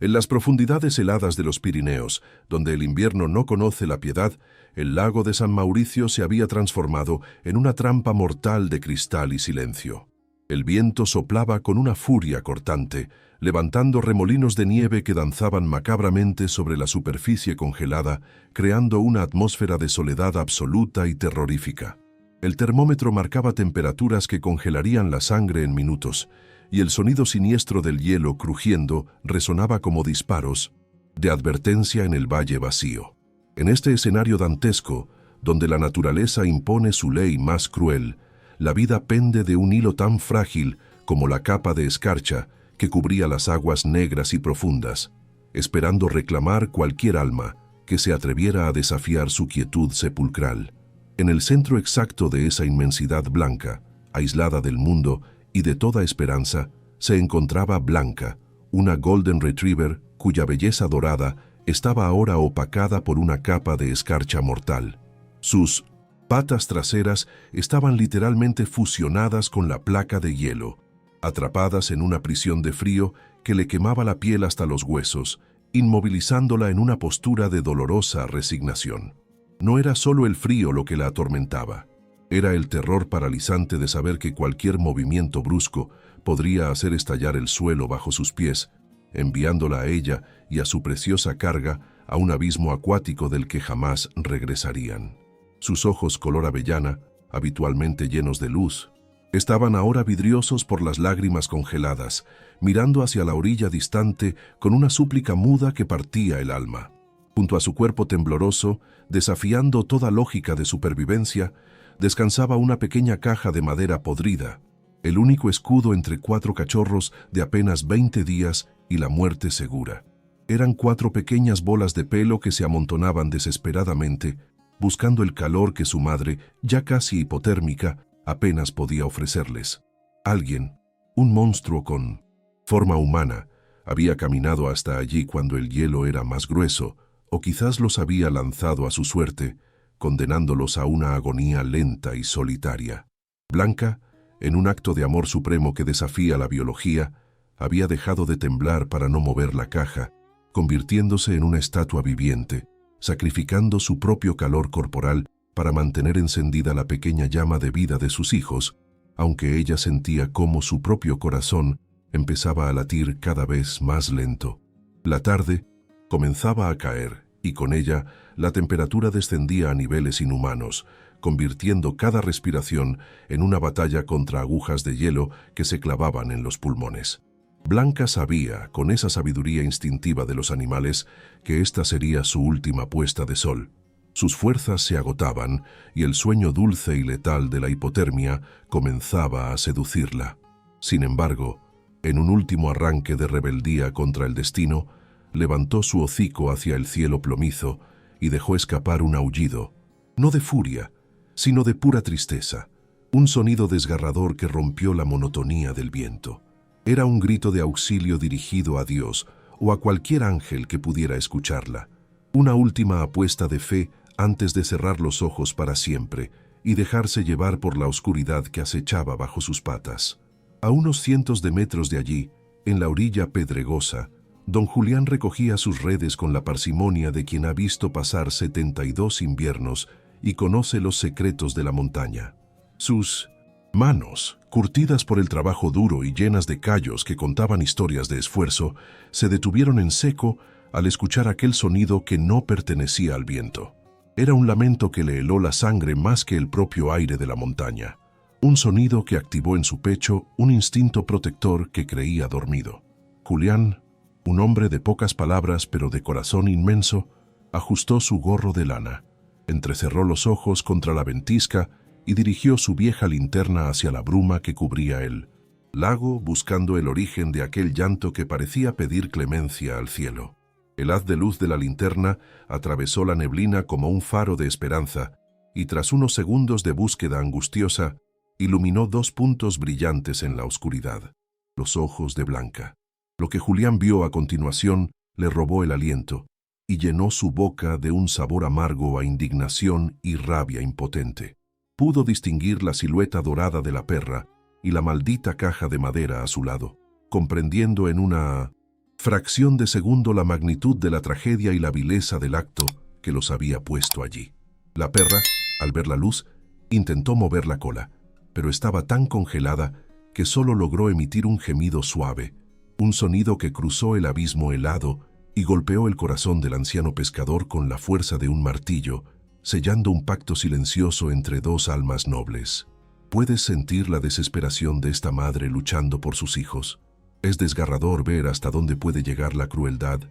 En las profundidades heladas de los Pirineos, donde el invierno no conoce la piedad, el lago de San Mauricio se había transformado en una trampa mortal de cristal y silencio. El viento soplaba con una furia cortante, levantando remolinos de nieve que danzaban macabramente sobre la superficie congelada, creando una atmósfera de soledad absoluta y terrorífica. El termómetro marcaba temperaturas que congelarían la sangre en minutos, y el sonido siniestro del hielo crujiendo resonaba como disparos de advertencia en el valle vacío. En este escenario dantesco, donde la naturaleza impone su ley más cruel, la vida pende de un hilo tan frágil como la capa de escarcha que cubría las aguas negras y profundas, esperando reclamar cualquier alma que se atreviera a desafiar su quietud sepulcral. En el centro exacto de esa inmensidad blanca, aislada del mundo y de toda esperanza, se encontraba Blanca, una Golden Retriever cuya belleza dorada estaba ahora opacada por una capa de escarcha mortal. Sus patas traseras estaban literalmente fusionadas con la placa de hielo, atrapadas en una prisión de frío que le quemaba la piel hasta los huesos, inmovilizándola en una postura de dolorosa resignación. No era solo el frío lo que la atormentaba. Era el terror paralizante de saber que cualquier movimiento brusco podría hacer estallar el suelo bajo sus pies, enviándola a ella y a su preciosa carga a un abismo acuático del que jamás regresarían. Sus ojos color avellana, habitualmente llenos de luz, estaban ahora vidriosos por las lágrimas congeladas, mirando hacia la orilla distante con una súplica muda que partía el alma. Junto a su cuerpo tembloroso, desafiando toda lógica de supervivencia, descansaba una pequeña caja de madera podrida, el único escudo entre 4 cachorros de apenas 20 días y la muerte segura. Eran 4 pequeñas bolas de pelo que se amontonaban desesperadamente, buscando el calor que su madre, ya casi hipotérmica, apenas podía ofrecerles. Alguien, un monstruo con forma humana, había caminado hasta allí cuando el hielo era más grueso, o quizás los había lanzado a su suerte, condenándolos a una agonía lenta y solitaria. Blanca, en un acto de amor supremo que desafía la biología, había dejado de temblar para no mover la caja, convirtiéndose en una estatua viviente, sacrificando su propio calor corporal para mantener encendida la pequeña llama de vida de sus hijos, aunque ella sentía cómo su propio corazón empezaba a latir cada vez más lento. La tarde comenzaba a caer, y con ella la temperatura descendía a niveles inhumanos, convirtiendo cada respiración en una batalla contra agujas de hielo que se clavaban en los pulmones. Blanca sabía, con esa sabiduría instintiva de los animales, que esta sería su última puesta de sol. Sus fuerzas se agotaban y el sueño dulce y letal de la hipotermia comenzaba a seducirla. Sin embargo, en un último arranque de rebeldía contra el destino, levantó su hocico hacia el cielo plomizo y dejó escapar un aullido, no de furia, sino de pura tristeza, un sonido desgarrador que rompió la monotonía del viento. Era un grito de auxilio dirigido a Dios o a cualquier ángel que pudiera escucharla, una última apuesta de fe antes de cerrar los ojos para siempre y dejarse llevar por la oscuridad que acechaba bajo sus patas. A unos cientos de metros de allí, en la orilla pedregosa, don Julián recogía sus redes con la parsimonia de quien ha visto pasar 72 inviernos y conoce los secretos de la montaña. Sus manos, curtidas por el trabajo duro y llenas de callos que contaban historias de esfuerzo, se detuvieron en seco al escuchar aquel sonido que no pertenecía al viento. Era un lamento que le heló la sangre más que el propio aire de la montaña. Un sonido que activó en su pecho un instinto protector que creía dormido. Julián, un hombre de pocas palabras pero de corazón inmenso, ajustó su gorro de lana, entrecerró los ojos contra la ventisca y dirigió su vieja linterna hacia la bruma que cubría el lago, buscando el origen de aquel llanto que parecía pedir clemencia al cielo. El haz de luz de la linterna atravesó la neblina como un faro de esperanza y tras unos segundos de búsqueda angustiosa, iluminó 2 puntos brillantes en la oscuridad, los ojos de Blanca. Lo que Julián vio a continuación le robó el aliento y llenó su boca de un sabor amargo a indignación y rabia impotente. Pudo distinguir la silueta dorada de la perra y la maldita caja de madera a su lado, comprendiendo en una Fracción de segundo la magnitud de la tragedia y la vileza del acto que los había puesto allí. La perra, al ver la luz, intentó mover la cola, pero estaba tan congelada que solo logró emitir un gemido suave, un sonido que cruzó el abismo helado y golpeó el corazón del anciano pescador con la fuerza de un martillo, sellando un pacto silencioso entre dos almas nobles. ¿Puedes sentir la desesperación de esta madre luchando por sus hijos? Es desgarrador ver hasta dónde puede llegar la crueldad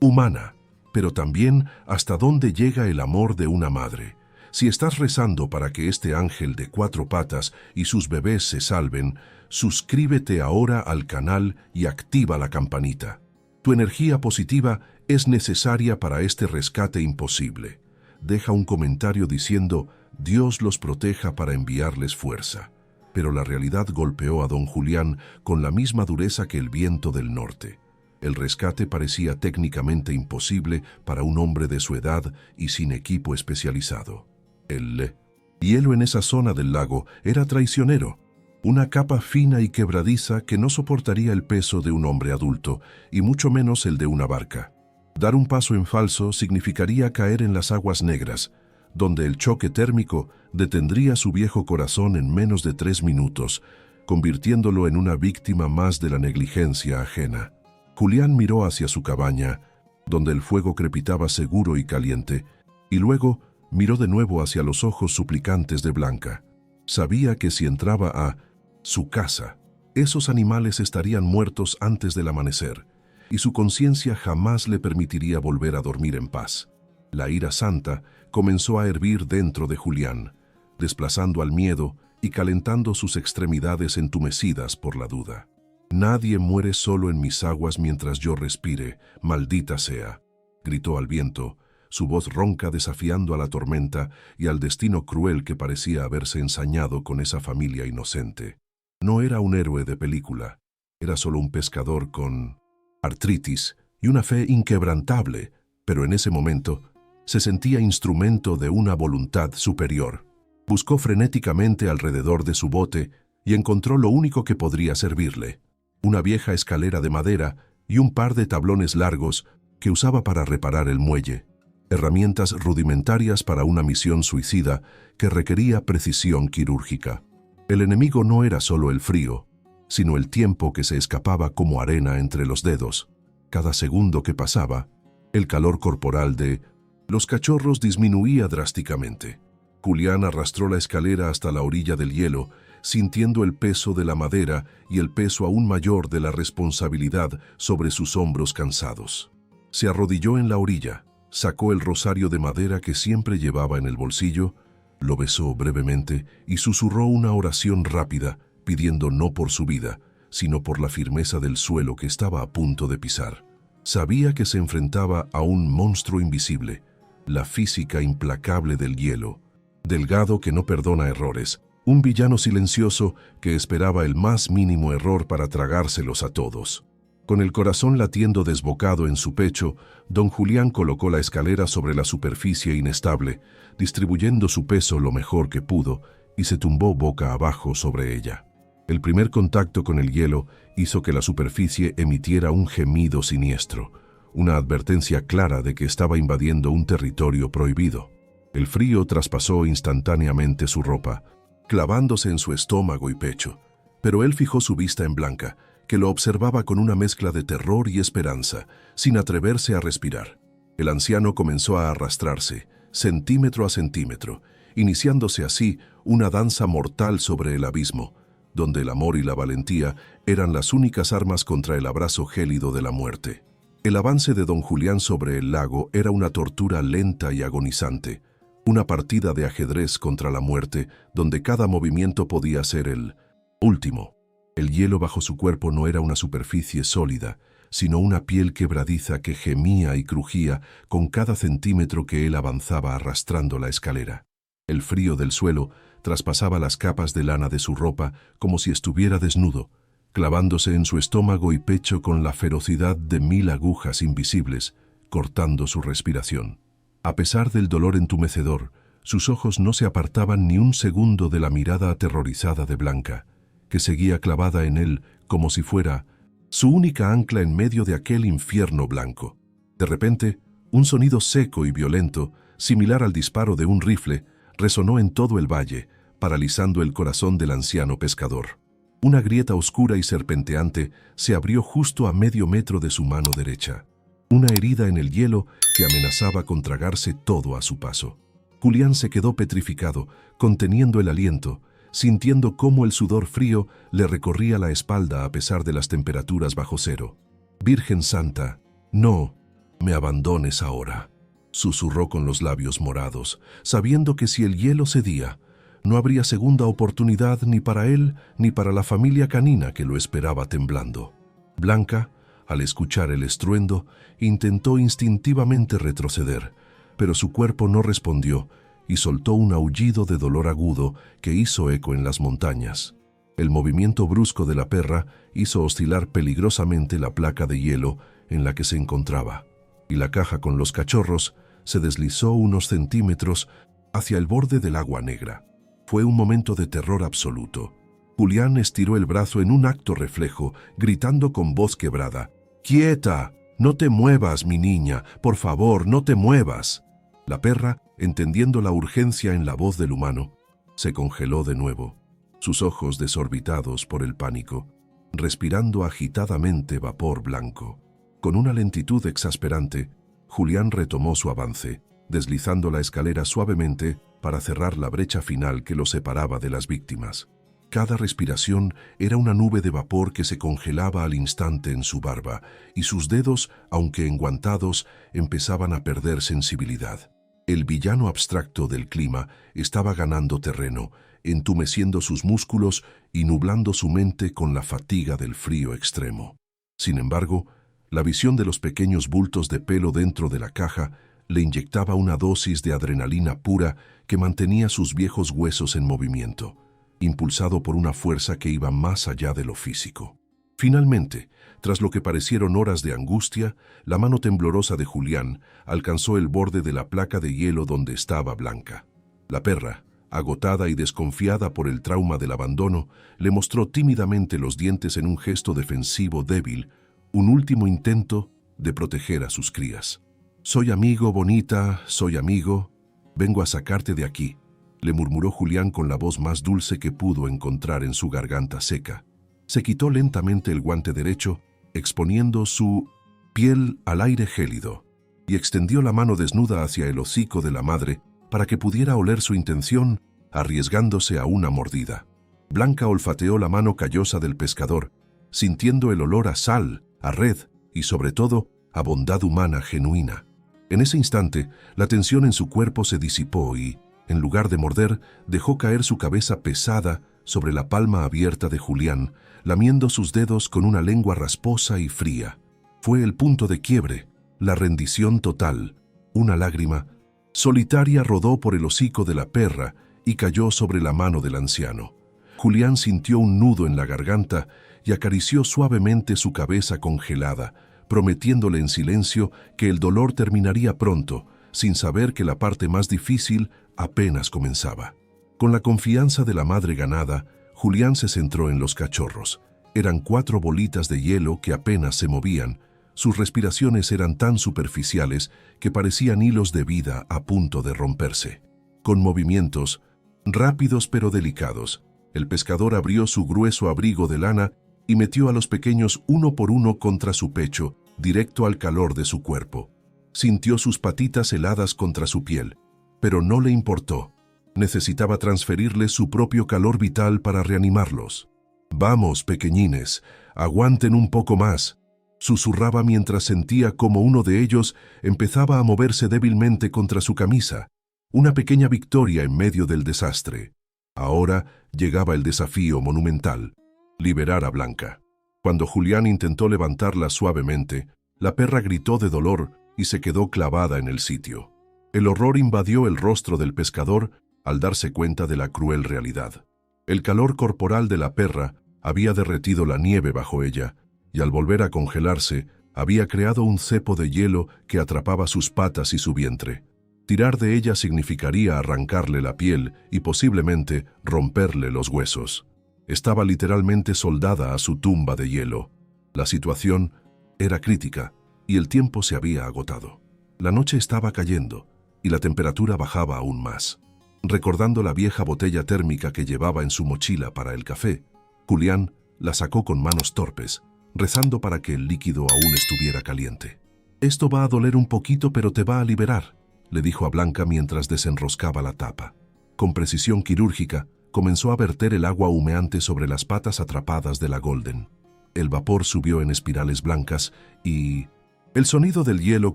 humana, pero también hasta dónde llega el amor de una madre. Si estás rezando para que este ángel de 4 patas y sus bebés se salven, suscríbete ahora al canal y activa la campanita. Tu energía positiva es necesaria para este rescate imposible. Deja un comentario diciendo Dios los proteja para enviarles fuerza. Pero la realidad golpeó a don Julián con la misma dureza que el viento del norte. El rescate parecía técnicamente imposible para un hombre de su edad y sin equipo especializado. El hielo en esa zona del lago era traicionero, una capa fina y quebradiza que no soportaría el peso de un hombre adulto, y mucho menos el de una barca. Dar un paso en falso significaría caer en las aguas negras, donde el choque térmico detendría su viejo corazón en menos de 3 minutos, convirtiéndolo en una víctima más de la negligencia ajena. Julián miró hacia su cabaña, donde el fuego crepitaba seguro y caliente, y luego miró de nuevo hacia los ojos suplicantes de Blanca. Sabía que si entraba a su casa, esos animales estarían muertos antes del amanecer, y su conciencia jamás le permitiría volver a dormir en paz. La ira santa comenzó a hervir dentro de Julián, desplazando al miedo y calentando sus extremidades entumecidas por la duda. «Nadie muere solo en mis aguas mientras yo respire, maldita sea», gritó al viento, su voz ronca desafiando a la tormenta y al destino cruel que parecía haberse ensañado con esa familia inocente. No era un héroe de película, era solo un pescador con artritis y una fe inquebrantable, pero en ese momento se sentía instrumento de una voluntad superior. Buscó frenéticamente alrededor de su bote y encontró lo único que podría servirle: una vieja escalera de madera y un par de tablones largos que usaba para reparar el muelle, herramientas rudimentarias para una misión suicida que requería precisión quirúrgica. El enemigo no era solo el frío, sino el tiempo que se escapaba como arena entre los dedos. Cada segundo que pasaba, el calor corporal de los cachorros disminuía drásticamente. Julián arrastró la escalera hasta la orilla del hielo, sintiendo el peso de la madera y el peso aún mayor de la responsabilidad sobre sus hombros cansados. Se arrodilló en la orilla, sacó el rosario de madera que siempre llevaba en el bolsillo, lo besó brevemente y susurró una oración rápida, pidiendo no por su vida, sino por la firmeza del suelo que estaba a punto de pisar. Sabía que se enfrentaba a un monstruo invisible, la física implacable del hielo, delgado que no perdona errores, un villano silencioso que esperaba el más mínimo error para tragárselos a todos. Con el corazón latiendo desbocado en su pecho, don Julián colocó la escalera sobre la superficie inestable, distribuyendo su peso lo mejor que pudo, y se tumbó boca abajo sobre ella. El primer contacto con el hielo hizo que la superficie emitiera un gemido siniestro, una advertencia clara de que estaba invadiendo un territorio prohibido. El frío traspasó instantáneamente su ropa, clavándose en su estómago y pecho, pero él fijó su vista en Blanca, que lo observaba con una mezcla de terror y esperanza, sin atreverse a respirar. El anciano comenzó a arrastrarse, centímetro a centímetro, iniciándose así una danza mortal sobre el abismo, donde el amor y la valentía eran las únicas armas contra el abrazo gélido de la muerte. El avance de don Julián sobre el lago era una tortura lenta y agonizante, una partida de ajedrez contra la muerte, donde cada movimiento podía ser el último. El hielo bajo su cuerpo no era una superficie sólida, sino una piel quebradiza que gemía y crujía con cada centímetro que él avanzaba arrastrando la escalera. El frío del suelo traspasaba las capas de lana de su ropa como si estuviera desnudo, clavándose en su estómago y pecho con la ferocidad de 1000 agujas invisibles, cortando su respiración. A pesar del dolor entumecedor, sus ojos no se apartaban ni un segundo de la mirada aterrorizada de Blanca, que seguía clavada en él como si fuera su única ancla en medio de aquel infierno blanco. De repente, un sonido seco y violento, similar al disparo de un rifle, resonó en todo el valle, paralizando el corazón del anciano pescador. Una grieta oscura y serpenteante se abrió justo a medio metro de su mano derecha. Una herida en el hielo que amenazaba con tragarse todo a su paso. Julián se quedó petrificado, conteniendo el aliento, sintiendo cómo el sudor frío le recorría la espalda a pesar de las temperaturas bajo cero. «Virgen Santa, no me abandones ahora», susurró con los labios morados, sabiendo que si el hielo cedía, no habría segunda oportunidad ni para él ni para la familia canina que lo esperaba temblando. Blanca, al escuchar el estruendo, intentó instintivamente retroceder, pero su cuerpo no respondió y soltó un aullido de dolor agudo que hizo eco en las montañas. El movimiento brusco de la perra hizo oscilar peligrosamente la placa de hielo en la que se encontraba, y la caja con los cachorros se deslizó unos centímetros hacia el borde del agua negra. Fue un momento de terror absoluto. Julián estiró el brazo en un acto reflejo, gritando con voz quebrada: «¡Quieta! ¡No te muevas, mi niña! ¡Por favor, no te muevas!». La perra, entendiendo la urgencia en la voz del humano, se congeló de nuevo, sus ojos desorbitados por el pánico, respirando agitadamente vapor blanco. Con una lentitud exasperante, Julián retomó su avance, deslizando la escalera suavemente para cerrar la brecha final que lo separaba de las víctimas. Cada respiración era una nube de vapor que se congelaba al instante en su barba, y sus dedos, aunque enguantados, empezaban a perder sensibilidad. El villano abstracto del clima estaba ganando terreno, entumeciendo sus músculos y nublando su mente con la fatiga del frío extremo. Sin embargo, la visión de los pequeños bultos de pelo dentro de la caja le inyectaba una dosis de adrenalina pura que mantenía sus viejos huesos en movimiento, impulsado por una fuerza que iba más allá de lo físico. Finalmente, tras lo que parecieron horas de angustia, la mano temblorosa de Julián alcanzó el borde de la placa de hielo donde estaba Blanca. La perra, agotada y desconfiada por el trauma del abandono, le mostró tímidamente los dientes en un gesto defensivo débil, un último intento de proteger a sus crías. «Soy amigo, bonita, soy amigo. Vengo a sacarte de aquí», le murmuró Julián con la voz más dulce que pudo encontrar en su garganta seca. Se quitó lentamente el guante derecho, exponiendo su piel al aire gélido, y extendió la mano desnuda hacia el hocico de la madre para que pudiera oler su intención, arriesgándose a una mordida. Blanca olfateó la mano callosa del pescador, sintiendo el olor a sal, a red y, sobre todo, a bondad humana genuina. En ese instante, la tensión en su cuerpo se disipó y, en lugar de morder, dejó caer su cabeza pesada sobre la palma abierta de Julián, lamiendo sus dedos con una lengua rasposa y fría. Fue el punto de quiebre, la rendición total. Una lágrima solitaria rodó por el hocico de la perra y cayó sobre la mano del anciano. Julián sintió un nudo en la garganta y acarició suavemente su cabeza congelada, prometiéndole en silencio que el dolor terminaría pronto, sin saber que la parte más difícil apenas comenzaba. Con la confianza de la madre ganada, Julián se centró en los cachorros. Eran 4 bolitas de hielo que apenas se movían. Sus respiraciones eran tan superficiales que parecían hilos de vida a punto de romperse. Con movimientos rápidos pero delicados, el pescador abrió su grueso abrigo de lana y metió a los pequeños uno por uno contra su pecho, directo al calor de su cuerpo. Sintió sus patitas heladas contra su piel, pero no le importó. Necesitaba transferirles su propio calor vital para reanimarlos. «Vamos, pequeñines, aguanten un poco más», susurraba mientras sentía como uno de ellos empezaba a moverse débilmente contra su camisa. Una pequeña victoria en medio del desastre. Ahora llegaba el desafío monumental: liberar a Blanca. Cuando Julián intentó levantarla suavemente, la perra gritó de dolor y se quedó clavada en el sitio. El horror invadió el rostro del pescador al darse cuenta de la cruel realidad. El calor corporal de la perra había derretido la nieve bajo ella, y al volver a congelarse, había creado un cepo de hielo que atrapaba sus patas y su vientre. Tirar de ella significaría arrancarle la piel y posiblemente romperle los huesos. Estaba literalmente soldada a su tumba de hielo. La situación era crítica y el tiempo se había agotado. La noche estaba cayendo y la temperatura bajaba aún más. Recordando la vieja botella térmica que llevaba en su mochila para el café, Julián la sacó con manos torpes, rezando para que el líquido aún estuviera caliente. «Esto va a doler un poquito, pero te va a liberar», le dijo a Blanca mientras desenroscaba la tapa. Con precisión quirúrgica, comenzó a verter el agua humeante sobre las patas atrapadas de la Golden. El vapor subió en espirales blancas y el sonido del hielo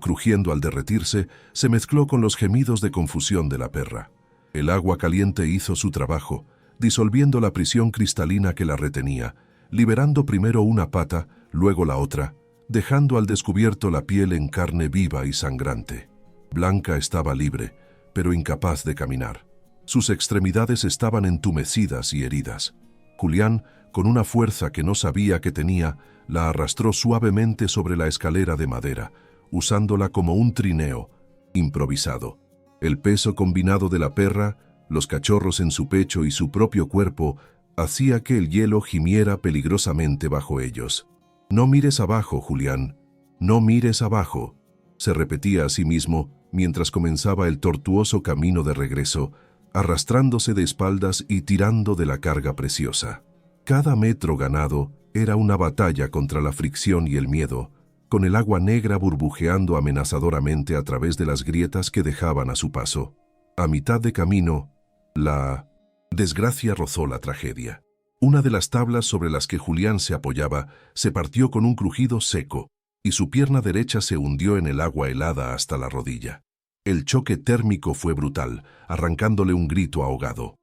crujiendo al derretirse se mezcló con los gemidos de confusión de la perra. El agua caliente hizo su trabajo, disolviendo la prisión cristalina que la retenía, liberando primero una pata, luego la otra, dejando al descubierto la piel en carne viva y sangrante. Blanca estaba libre, pero incapaz de caminar. Sus extremidades estaban entumecidas y heridas. Julián, con una fuerza que no sabía que tenía, la arrastró suavemente sobre la escalera de madera, usándola como un trineo improvisado. El peso combinado de la perra, los cachorros en su pecho y su propio cuerpo hacía que el hielo gimiera peligrosamente bajo ellos. «No mires abajo, Julián, no mires abajo», se repetía a sí mismo mientras comenzaba el tortuoso camino de regreso, arrastrándose de espaldas y tirando de la carga preciosa. Cada metro ganado era una batalla contra la fricción y el miedo, con el agua negra burbujeando amenazadoramente a través de las grietas que dejaban a su paso. A mitad de camino, la desgracia rozó la tragedia. Una de las tablas sobre las que Julián se apoyaba se partió con un crujido seco y su pierna derecha se hundió en el agua helada hasta la rodilla. El choque térmico fue brutal, arrancándole un grito ahogado.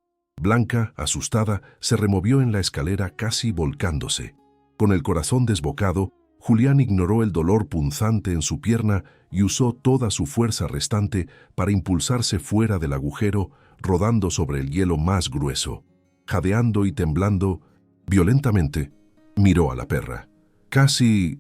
Blanca, asustada, se removió en la escalera casi volcándose. Con el corazón desbocado, Julián ignoró el dolor punzante en su pierna y usó toda su fuerza restante para impulsarse fuera del agujero, rodando sobre el hielo más grueso. Jadeando y temblando violentamente, miró a la perra. Casi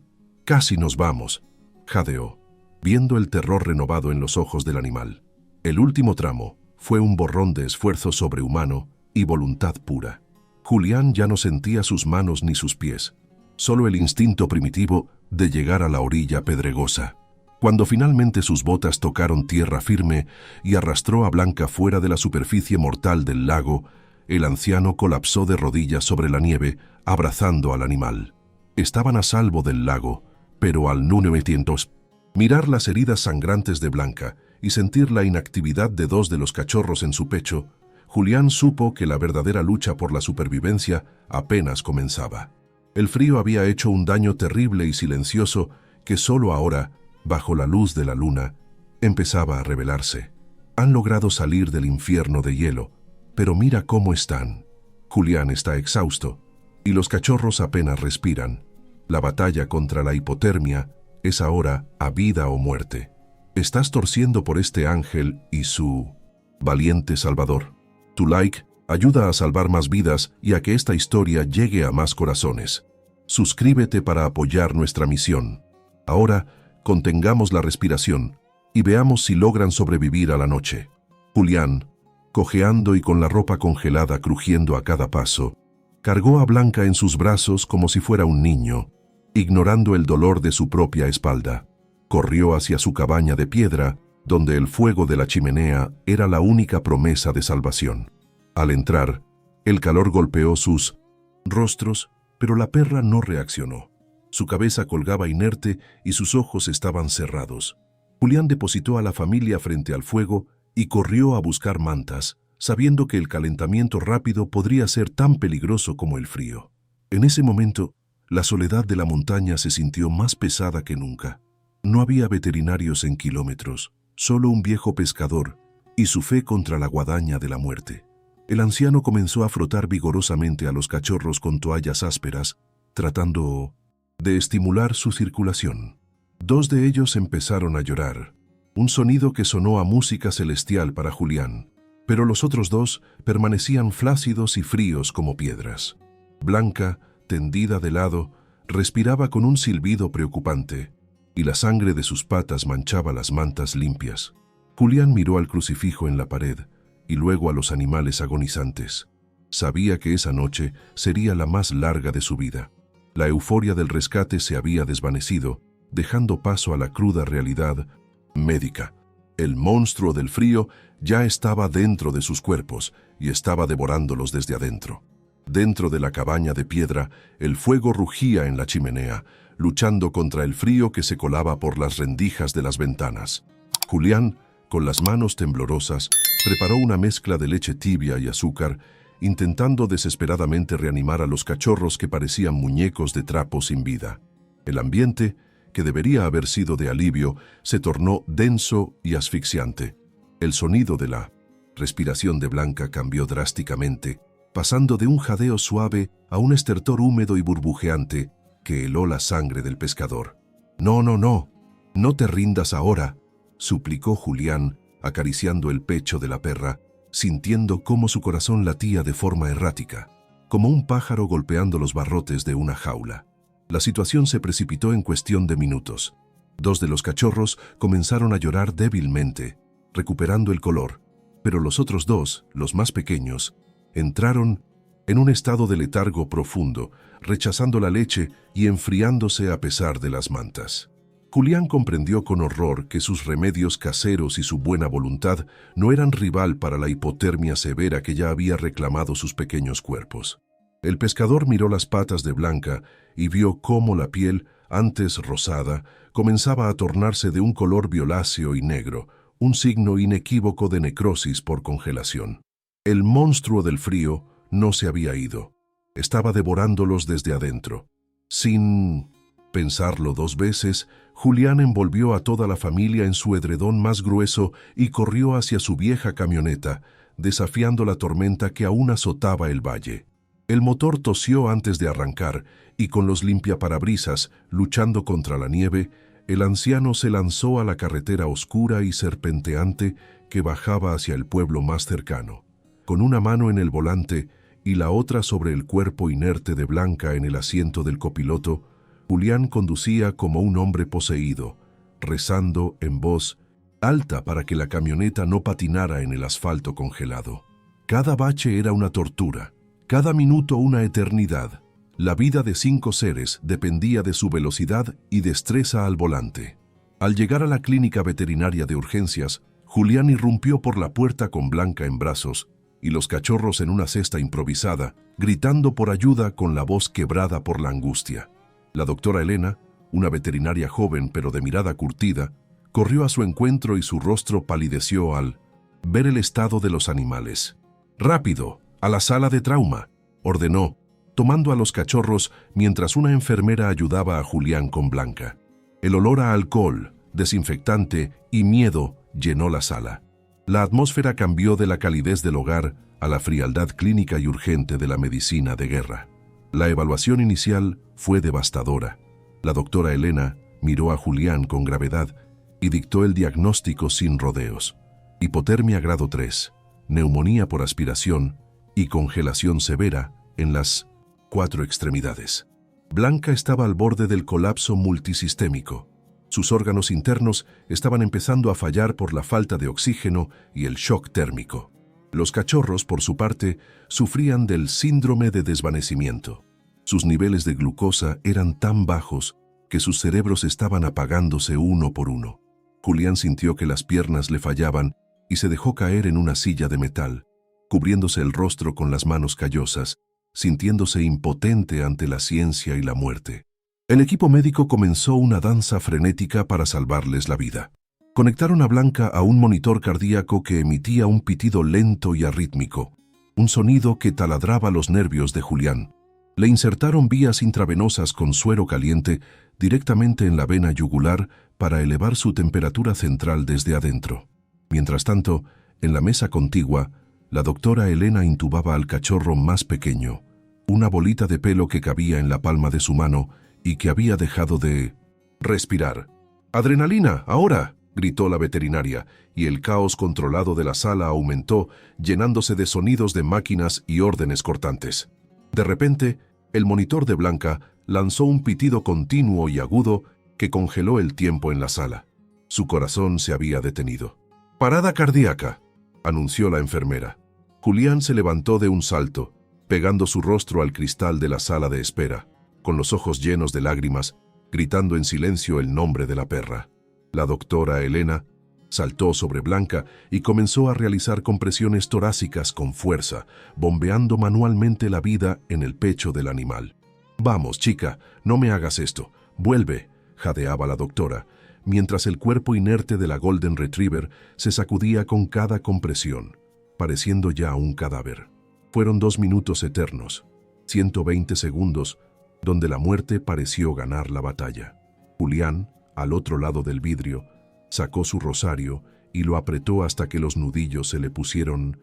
nos vamos», jadeó, viendo el terror renovado en los ojos del animal. El último tramo fue un borrón de esfuerzo sobrehumano y voluntad pura. Julián ya no sentía sus manos ni sus pies, solo el instinto primitivo de llegar a la orilla pedregosa. Cuando finalmente sus botas tocaron tierra firme y arrastró a Blanca fuera de la superficie mortal del lago, el anciano colapsó de rodillas sobre la nieve, abrazando al animal. Estaban a salvo del lago, pero al 900 mirar las heridas sangrantes de Blanca y sentir la inactividad de dos de los cachorros en su pecho, Julián supo que la verdadera lucha por la supervivencia apenas comenzaba. El frío había hecho un daño terrible y silencioso que solo ahora, bajo la luz de la luna, empezaba a revelarse. Han logrado salir del infierno de hielo, pero mira cómo están. Julián está exhausto y los cachorros apenas respiran. La batalla contra la hipotermia es ahora a vida o muerte. Estás torciendo por este ángel y su valiente salvador. Tu like ayuda a salvar más vidas y a que esta historia llegue a más corazones. Suscríbete para apoyar nuestra misión. Ahora, contengamos la respiración y veamos si logran sobrevivir a la noche. Julián, cojeando y con la ropa congelada crujiendo a cada paso, cargó a Blanca en sus brazos como si fuera un niño, ignorando el dolor de su propia espalda. Corrió hacia su cabaña de piedra, donde el fuego de la chimenea era la única promesa de salvación. Al entrar, el calor golpeó sus rostros, pero la perra no reaccionó. Su cabeza colgaba inerte y sus ojos estaban cerrados. Julián depositó a la familia frente al fuego y corrió a buscar mantas, sabiendo que el calentamiento rápido podría ser tan peligroso como el frío. En ese momento, la soledad de la montaña se sintió más pesada que nunca. No había veterinarios en kilómetros, solo un viejo pescador y su fe contra la guadaña de la muerte. El anciano comenzó a frotar vigorosamente a los cachorros con toallas ásperas, tratando de estimular su circulación. Dos de ellos empezaron a llorar, un sonido que sonó a música celestial para Julián, pero los otros dos permanecían flácidos y fríos como piedras. Blanca, tendida de lado, respiraba con un silbido preocupante, y la sangre de sus patas manchaba las mantas limpias. Julián miró al crucifijo en la pared y luego a los animales agonizantes. Sabía que esa noche sería la más larga de su vida. La euforia del rescate se había desvanecido, dejando paso a la cruda realidad médica. El monstruo del frío ya estaba dentro de sus cuerpos y estaba devorándolos desde adentro. Dentro de la cabaña de piedra, el fuego rugía en la chimenea, luchando contra el frío que se colaba por las rendijas de las ventanas. Julián, con las manos temblorosas, preparó una mezcla de leche tibia y azúcar, intentando desesperadamente reanimar a los cachorros que parecían muñecos de trapo sin vida. El ambiente, que debería haber sido de alivio, se tornó denso y asfixiante. El sonido de la respiración de Blanca cambió drásticamente, pasando de un jadeo suave a un estertor húmedo y burbujeante que heló la sangre del pescador. «No, no, no, no te rindas ahora», suplicó Julián, acariciando el pecho de la perra, sintiendo cómo su corazón latía de forma errática, como un pájaro golpeando los barrotes de una jaula. La situación se precipitó en cuestión de minutos. 2 de los cachorros comenzaron a llorar débilmente, recuperando el color, pero los otros 2, los más pequeños, entraron en un estado de letargo profundo, rechazando la leche y enfriándose a pesar de las mantas. Julián comprendió con horror que sus remedios caseros y su buena voluntad no eran rival para la hipotermia severa que ya había reclamado sus pequeños cuerpos. El pescador miró las patas de Blanca y vio cómo la piel, antes rosada, comenzaba a tornarse de un color violáceo y negro, un signo inequívoco de necrosis por congelación. El monstruo del frío no se había ido. Estaba devorándolos desde adentro. Sin pensarlo 2 veces, Julián envolvió a toda la familia en su edredón más grueso y corrió hacia su vieja camioneta, desafiando la tormenta que aún azotaba el valle. El motor tosió antes de arrancar y con los limpiaparabrisas luchando contra la nieve, el anciano se lanzó a la carretera oscura y serpenteante que bajaba hacia el pueblo más cercano. Con una mano en el volante y la otra sobre el cuerpo inerte de Blanca en el asiento del copiloto, Julián conducía como un hombre poseído, rezando en voz alta para que la camioneta no patinara en el asfalto congelado. Cada bache era una tortura, cada minuto una eternidad. La vida de 5 seres dependía de su velocidad y destreza al volante. Al llegar a la clínica veterinaria de urgencias, Julián irrumpió por la puerta con Blanca en brazos y los cachorros en una cesta improvisada, gritando por ayuda con la voz quebrada por la angustia. La doctora Elena, una veterinaria joven pero de mirada curtida, corrió a su encuentro y su rostro palideció al ver el estado de los animales. «¡Rápido! ¡A la sala de trauma!», ordenó, tomando a los cachorros mientras una enfermera ayudaba a Julián con Blanca. El olor a alcohol, desinfectante y miedo llenó la sala. La atmósfera cambió de la calidez del hogar a la frialdad clínica y urgente de la medicina de guerra. La evaluación inicial fue devastadora. La doctora Elena miró a Julián con gravedad y dictó el diagnóstico sin rodeos. Hipotermia grado 3, neumonía por aspiración y congelación severa en las 4 extremidades. Blanca estaba al borde del colapso multisistémico. Sus órganos internos estaban empezando a fallar por la falta de oxígeno y el shock térmico. Los cachorros, por su parte, sufrían del síndrome de desvanecimiento. Sus niveles de glucosa eran tan bajos que sus cerebros estaban apagándose uno por uno. Julián sintió que las piernas le fallaban y se dejó caer en una silla de metal, cubriéndose el rostro con las manos callosas, sintiéndose impotente ante la ciencia y la muerte. El equipo médico comenzó una danza frenética para salvarles la vida. Conectaron a Blanca a un monitor cardíaco que emitía un pitido lento y arrítmico, un sonido que taladraba los nervios de Julián. Le insertaron vías intravenosas con suero caliente directamente en la vena yugular para elevar su temperatura central desde adentro. Mientras tanto, en la mesa contigua, la doctora Elena intubaba al cachorro más pequeño, una bolita de pelo que cabía en la palma de su mano y que había dejado de respirar. «¡Adrenalina, ahora!», gritó la veterinaria, y el caos controlado de la sala aumentó, llenándose de sonidos de máquinas y órdenes cortantes. De repente, el monitor de Blanca lanzó un pitido continuo y agudo que congeló el tiempo en la sala. Su corazón se había detenido. «¡Parada cardíaca!», anunció la enfermera. Julián se levantó de un salto, pegando su rostro al cristal de la sala de espera. con los ojos llenos de lágrimas, gritando en silencio el nombre de la perra. La doctora Elena saltó sobre Blanca y comenzó a realizar compresiones torácicas con fuerza, bombeando manualmente la vida en el pecho del animal. «Vamos, chica, no me hagas esto. Vuelve», jadeaba la doctora, mientras el cuerpo inerte de la Golden Retriever se sacudía con cada compresión, pareciendo ya un cadáver. Fueron 2 minutos eternos, 120 segundos, donde la muerte pareció ganar la batalla. Julián, al otro lado del vidrio, sacó su rosario y lo apretó hasta que los nudillos se le pusieron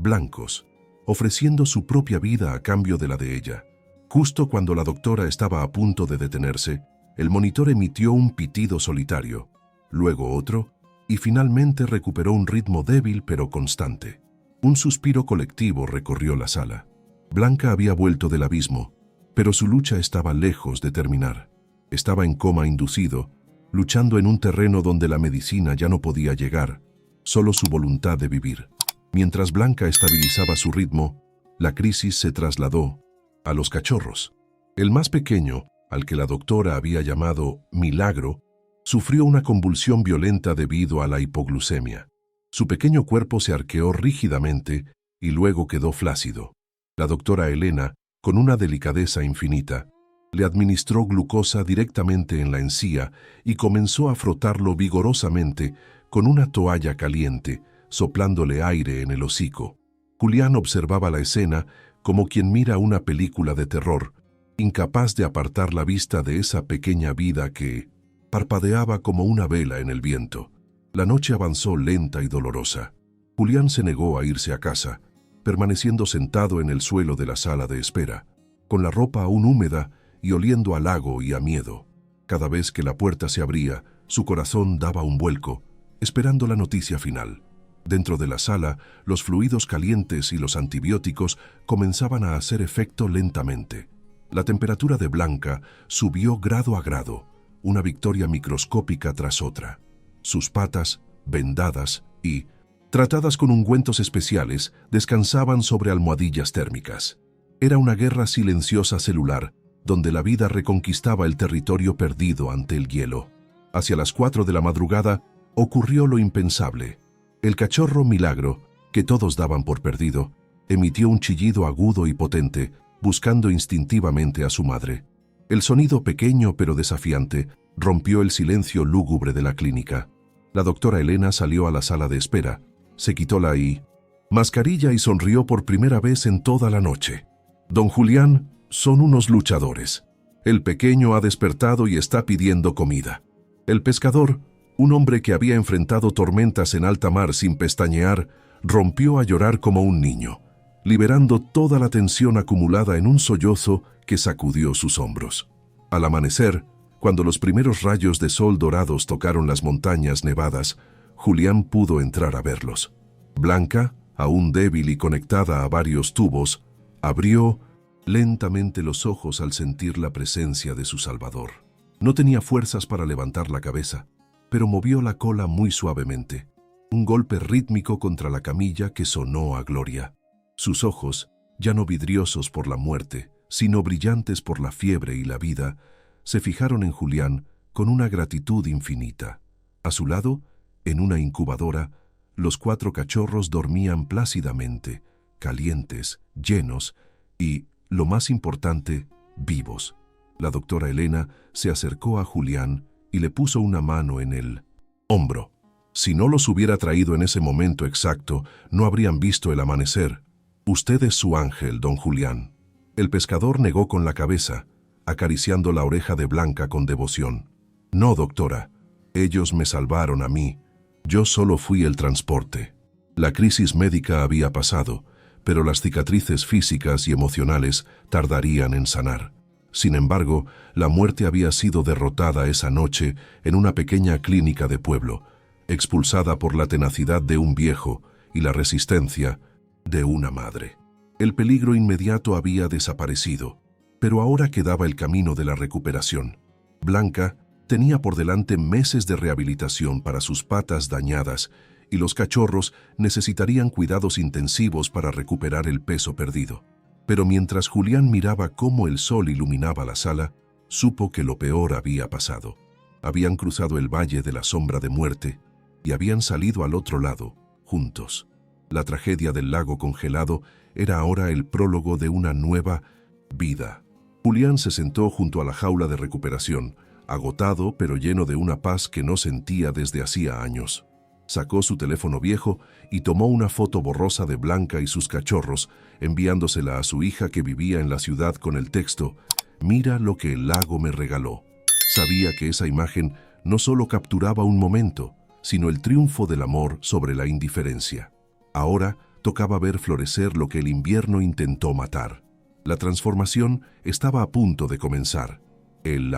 blancos, ofreciendo su propia vida a cambio de la de ella. Justo cuando la doctora estaba a punto de detenerse, el monitor emitió un pitido solitario, luego otro, y finalmente recuperó un ritmo débil pero constante. Un suspiro colectivo recorrió la sala. Blanca había vuelto del abismo, pero su lucha estaba lejos de terminar. Estaba en coma inducido, luchando en un terreno donde la medicina ya no podía llegar, solo su voluntad de vivir. Mientras Blanca estabilizaba su ritmo, la crisis se trasladó a los cachorros. El más pequeño, al que la doctora había llamado Milagro, sufrió una convulsión violenta debido a la hipoglucemia. Su pequeño cuerpo se arqueó rígidamente y luego quedó flácido. La doctora Elena, con una delicadeza infinita, le administró glucosa directamente en la encía y comenzó a frotarlo vigorosamente con una toalla caliente, soplándole aire en el hocico. Julián observaba la escena como quien mira una película de terror, incapaz de apartar la vista de esa pequeña vida que parpadeaba como una vela en el viento. La noche avanzó lenta y dolorosa. Julián se negó a irse a casa, permaneciendo sentado en el suelo de la sala de espera, con la ropa aún húmeda y oliendo a lago y a miedo. Cada vez que la puerta se abría, su corazón daba un vuelco, esperando la noticia final. Dentro de la sala, los fluidos calientes y los antibióticos comenzaban a hacer efecto lentamente. La temperatura de Blanca subió grado a grado, una victoria microscópica tras otra. Sus patas, vendadas y tratadas con ungüentos especiales, descansaban sobre almohadillas térmicas. Era una guerra silenciosa celular, donde la vida reconquistaba el territorio perdido ante el hielo. Hacia las 4 de la madrugada ocurrió lo impensable. El cachorro Milagro, que todos daban por perdido, emitió un chillido agudo y potente, buscando instintivamente a su madre. El sonido pequeño pero desafiante rompió el silencio lúgubre de la clínica. La doctora Elena salió a la sala de espera, se quitó la mascarilla y sonrió por primera vez en toda la noche. «Don Julián, son unos luchadores. El pequeño ha despertado y está pidiendo comida». El pescador, un hombre que había enfrentado tormentas en alta mar sin pestañear, rompió a llorar como un niño, liberando toda la tensión acumulada en un sollozo que sacudió sus hombros. Al amanecer, cuando los primeros rayos de sol dorados tocaron las montañas nevadas, Julián pudo entrar a verlos. Blanca, aún débil y conectada a varios tubos, abrió lentamente los ojos al sentir la presencia de su salvador. No tenía fuerzas para levantar la cabeza, pero movió la cola muy suavemente, un golpe rítmico contra la camilla que sonó a gloria. Sus ojos, ya no vidriosos por la muerte, sino brillantes por la fiebre y la vida, se fijaron en Julián con una gratitud infinita. A su lado, en una incubadora, los 4 cachorros dormían plácidamente, calientes, llenos y, lo más importante, vivos. La doctora Elena se acercó a Julián y le puso una mano en el hombro. Si no los hubiera traído en ese momento exacto, no habrían visto el amanecer. «Usted es su ángel, don Julián». El pescador negó con la cabeza, acariciando la oreja de Blanca con devoción. «No, doctora. Ellos me salvaron a mí. Yo solo fui el transporte». La crisis médica había pasado, pero las cicatrices físicas y emocionales tardarían en sanar. Sin embargo, la muerte había sido derrotada esa noche en una pequeña clínica de pueblo, expulsada por la tenacidad de un viejo y la resistencia de una madre. El peligro inmediato había desaparecido, pero ahora quedaba el camino de la recuperación. Blanca tenía por delante meses de rehabilitación para sus patas dañadas y los cachorros necesitarían cuidados intensivos para recuperar el peso perdido. Pero mientras Julián miraba cómo el sol iluminaba la sala, supo que lo peor había pasado. Habían cruzado el valle de la sombra de muerte y habían salido al otro lado, juntos. La tragedia del lago congelado era ahora el prólogo de una nueva vida. Julián se sentó junto a la jaula de recuperación, agotado pero lleno de una paz que no sentía desde hacía años. Sacó su teléfono viejo y tomó una foto borrosa de Blanca y sus cachorros, enviándosela a su hija que vivía en la ciudad con el texto: «Mira lo que el lago me regaló». Sabía que esa imagen no solo capturaba un momento, sino el triunfo del amor sobre la indiferencia. Ahora tocaba ver florecer lo que el invierno intentó matar. La transformación estaba a punto de comenzar. El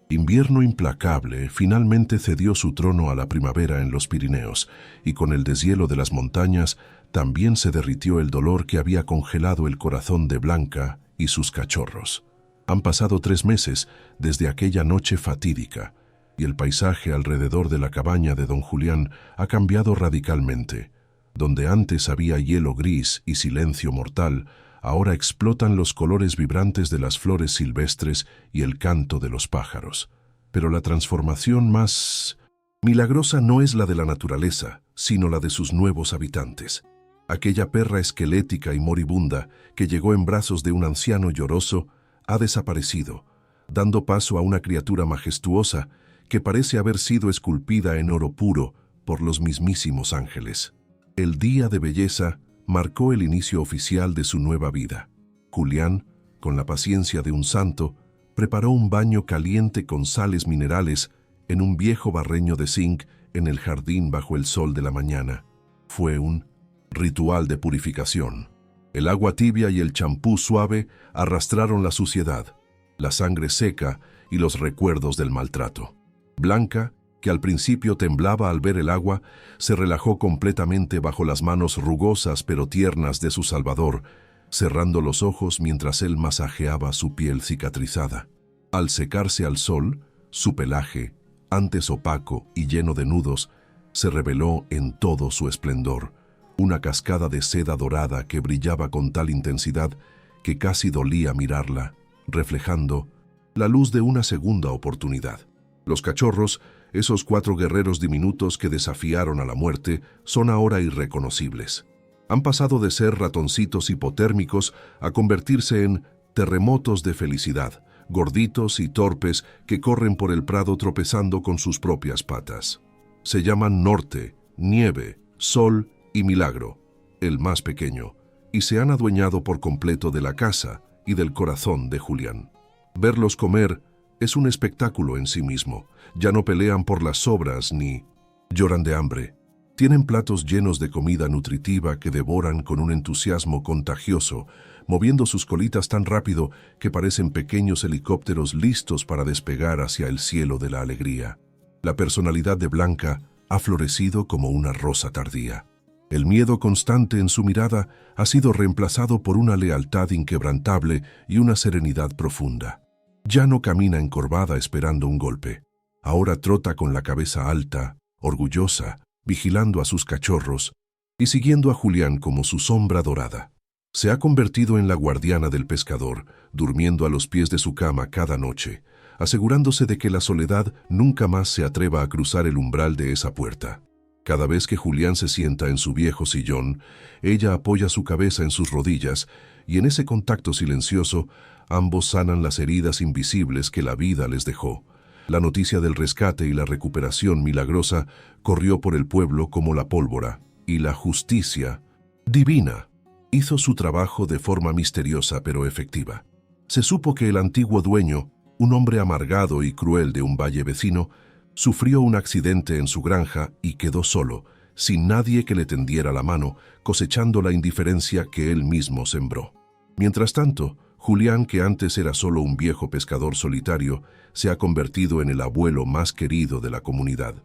invierno implacable finalmente cedió su trono a la primavera en los Pirineos, y con el deshielo de las montañas también se derritió el dolor que había congelado el corazón de Blanca y sus cachorros. Han pasado 3 meses desde aquella noche fatídica, y el paisaje alrededor de la cabaña de don Julián ha cambiado radicalmente. Donde antes había hielo gris y silencio mortal, ahora explotan los colores vibrantes de las flores silvestres y el canto de los pájaros. Pero la transformación más milagrosa no es la de la naturaleza, sino la de sus nuevos habitantes. Aquella perra esquelética y moribunda que llegó en brazos de un anciano lloroso ha desaparecido, dando paso a una criatura majestuosa que parece haber sido esculpida en oro puro por los mismísimos ángeles. El día de belleza marcó el inicio oficial de su nueva vida. Julián, con la paciencia de un santo, preparó un baño caliente con sales minerales en un viejo barreño de zinc en el jardín bajo el sol de la mañana. Fue un ritual de purificación. El agua tibia y el champú suave arrastraron la suciedad, la sangre seca y los recuerdos del maltrato. Blanca, que al principio temblaba al ver el agua, se relajó completamente bajo las manos rugosas pero tiernas de su salvador, cerrando los ojos mientras él masajeaba su piel cicatrizada. Al secarse al sol, su pelaje, antes opaco y lleno de nudos, se reveló en todo su esplendor, una cascada de seda dorada que brillaba con tal intensidad que casi dolía mirarla, reflejando la luz de una segunda oportunidad. Los cachorros, esos 4 guerreros diminutos que desafiaron a la muerte, son ahora irreconocibles. Han pasado de ser ratoncitos hipotérmicos a convertirse en terremotos de felicidad, gorditos y torpes que corren por el prado tropezando con sus propias patas. Se llaman Norte, Nieve, Sol y Milagro, el más pequeño, y se han adueñado por completo de la casa y del corazón de Julián. Verlos comer es un espectáculo en sí mismo. Ya no pelean por las sobras ni lloran de hambre. Tienen platos llenos de comida nutritiva que devoran con un entusiasmo contagioso, moviendo sus colitas tan rápido que parecen pequeños helicópteros listos para despegar hacia el cielo de la alegría. La personalidad de Blanca ha florecido como una rosa tardía. El miedo constante en su mirada ha sido reemplazado por una lealtad inquebrantable y una serenidad profunda. Ya no camina encorvada esperando un golpe. Ahora trota con la cabeza alta, orgullosa, vigilando a sus cachorros y siguiendo a Julián como su sombra dorada. Se ha convertido en la guardiana del pescador, durmiendo a los pies de su cama cada noche, asegurándose de que la soledad nunca más se atreva a cruzar el umbral de esa puerta. Cada vez que Julián se sienta en su viejo sillón, ella apoya su cabeza en sus rodillas y en ese contacto silencioso ambos sanan las heridas invisibles que la vida les dejó. La noticia del rescate y la recuperación milagrosa corrió por el pueblo como la pólvora, y la justicia divina hizo su trabajo de forma misteriosa pero efectiva. Se supo que el antiguo dueño, un hombre amargado y cruel de un valle vecino, sufrió un accidente en su granja y quedó solo, sin nadie que le tendiera la mano, cosechando la indiferencia que él mismo sembró. Mientras tanto, Julián, que antes era solo un viejo pescador solitario, se ha convertido en el abuelo más querido de la comunidad.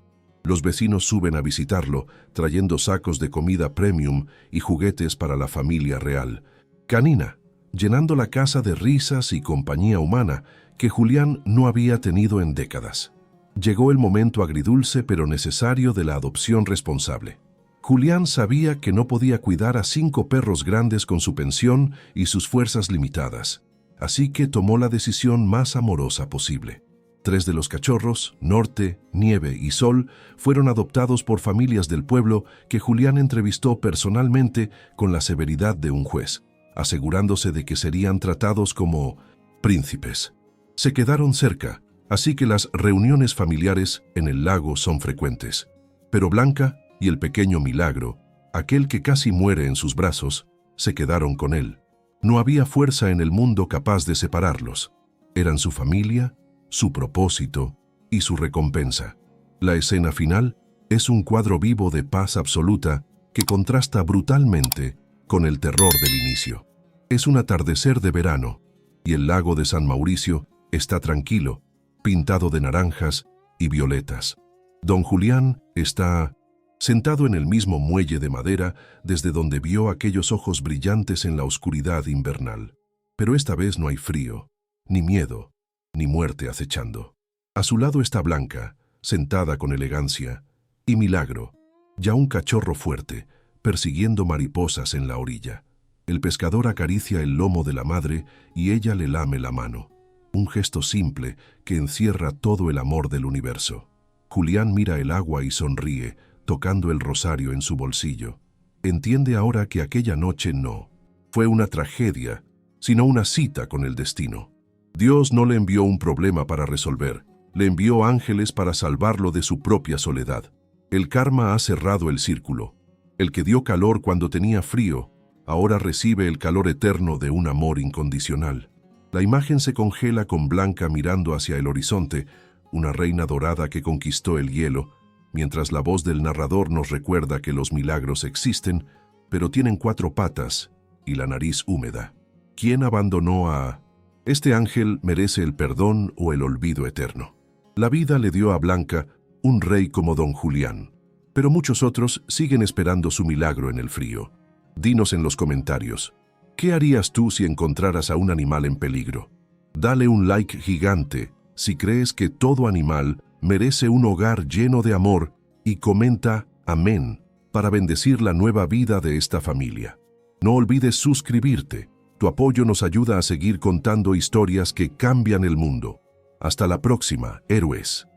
Los vecinos suben a visitarlo, trayendo sacos de comida premium y juguetes para la familia real. Canina, llenando la casa de risas y compañía humana que Julián no había tenido en décadas. Llegó el momento agridulce pero necesario de la adopción responsable. Julián sabía que no podía cuidar a 5 perros grandes con su pensión y sus fuerzas limitadas, así que tomó la decisión más amorosa posible. 3 de los cachorros, Norte, Nieve y Sol, fueron adoptados por familias del pueblo que Julián entrevistó personalmente con la severidad de un juez, asegurándose de que serían tratados como príncipes. Se quedaron cerca, así que las reuniones familiares en el lago son frecuentes. Pero Blanca y el pequeño Milagro, aquel que casi muere en sus brazos, se quedaron con él. No había fuerza en el mundo capaz de separarlos. Eran su familia, su propósito y su recompensa. La escena final es un cuadro vivo de paz absoluta que contrasta brutalmente con el terror del inicio. Es un atardecer de verano y el lago de San Mauricio está tranquilo, pintado de naranjas y violetas. Don Julián está sentado en el mismo muelle de madera desde donde vio aquellos ojos brillantes en la oscuridad invernal. Pero esta vez no hay frío, ni miedo, ni muerte acechando. A su lado está Blanca, sentada con elegancia, y Milagro, ya un cachorro fuerte, persiguiendo mariposas en la orilla. El pescador acaricia el lomo de la madre y ella le lame la mano. Un gesto simple que encierra todo el amor del universo. Julián mira el agua y sonríe, tocando el rosario en su bolsillo. Entiende ahora que aquella noche no fue una tragedia, sino una cita con el destino. Dios no le envió un problema para resolver, le envió ángeles para salvarlo de su propia soledad. El karma ha cerrado el círculo. El que dio calor cuando tenía frío, ahora recibe el calor eterno de un amor incondicional. La imagen se congela con Blanca mirando hacia el horizonte, una reina dorada que conquistó el hielo, mientras la voz del narrador nos recuerda que los milagros existen, pero tienen 4 patas y la nariz húmeda. ¿Quién abandonó a...? Este ángel merece el perdón o el olvido eterno. La vida le dio a Blanca un rey como Don Julián, pero muchos otros siguen esperando su milagro en el frío. Dinos en los comentarios, ¿qué harías tú si encontraras a un animal en peligro? Dale un like gigante si crees que todo animal merece un hogar lleno de amor y comenta amén para bendecir la nueva vida de esta familia. No olvides suscribirte. Tu apoyo nos ayuda a seguir contando historias que cambian el mundo. Hasta la próxima, héroes.